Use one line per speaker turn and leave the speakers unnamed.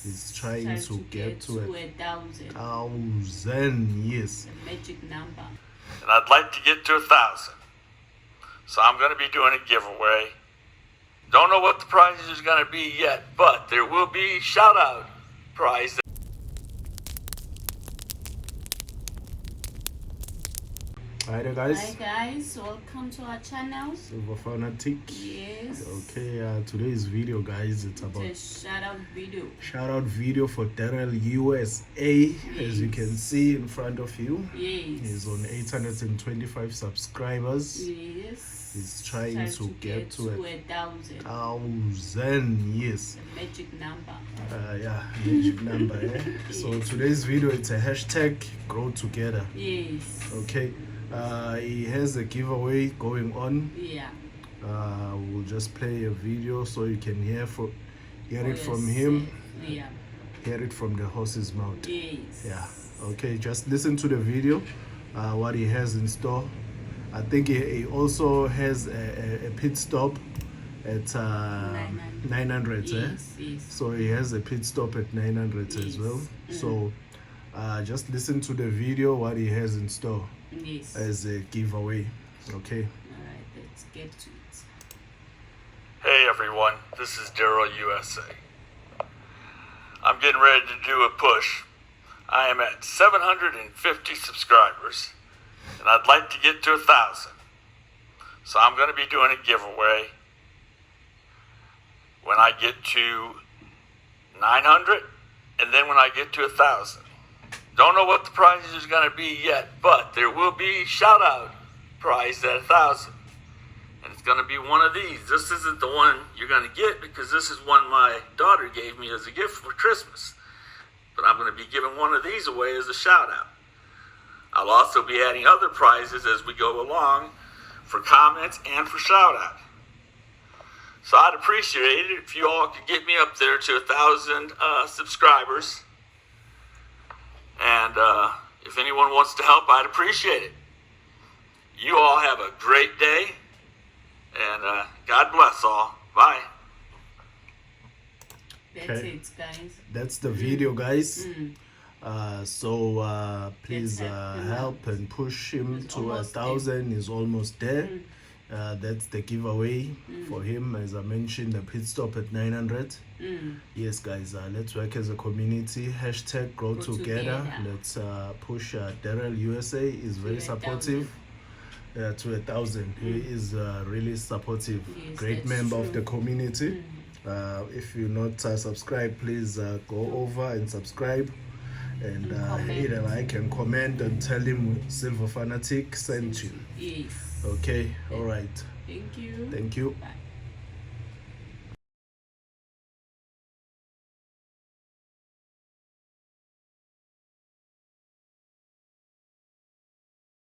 He's trying to get to 1,000. Yes.
The magic number.
And I'd like to get to 1,000. So I'm going to be doing a giveaway. Don't know what the prize is going to be yet, but there will be a shout out prize.
Hi there,
Hi
guys.
guys, welcome to our channel.
Silver Fanatic.
Yes.
Okay, today's video, guys, it's
It's
about
a shout out video.
shout out video for Darrell USA. As you can see in front of you,
Yes.
he's on 825 subscribers.
Yes.
He's trying to get to
1,000.
1,000. Yes.
The magic number.
Yeah, magic number. So today's video, it's a hashtag grow together.
Yes.
Okay. He has a giveaway going on.
Yeah.
We'll just play a video so you can hear it from
Yes.
him,
Yeah.
hear it from the horse's mouth.
Yes.
Yeah. Okay, just listen to the video, what he has in store. I think he also has a pit stop at 900.
Yes. Yes.
So he has a pit stop at 900 as well. So just listen to the video, what he has in store
Yes.
as a giveaway. Okay.
Alright, let's get to it.
Hey everyone, this is Darrell USA. I'm getting ready to do a push. I am at 750 subscribers, and I'd like to get to 1,000. So I'm going to be doing a giveaway when I get to 900, and then when I get to 1,000. Don't know what the prize is going to be yet, but there will be a shout out prize at 1,000. And it's going to be one of these. This isn't the one you're going to get because this is one my daughter gave me as a gift for Christmas. But I'm going to be giving one of these away as a shout out. I'll also be adding other prizes as we go along for comments and for shout out. So I'd appreciate it if you all could get me up there to 1,000 subscribers. And if anyone wants to help, I'd appreciate it. You all have a great day. And God bless all. Bye.
That's
Okay.
it, guys.
That's the video, guys.
Mm.
So please
Let's help him
help and push him
He's
to
almost
1,000. He's almost there.
Mm.
That's the giveaway for him. As I mentioned, the pit stop at 900. Yes, guys, let's work as a community. Hashtag grow
Grow
together.
together.
Let's push Darrell USA. Is very
1,000.
supportive. To 1,000. He is really supportive.
Yes,
Great
that's
member of
true.
the community. If you're not subscribed, please go over and subscribe and
comment.
either like and comment and tell him Silver Fanatic sent you.
Yes.
Okay, all right.
Thank you.
Thank you.
Bye.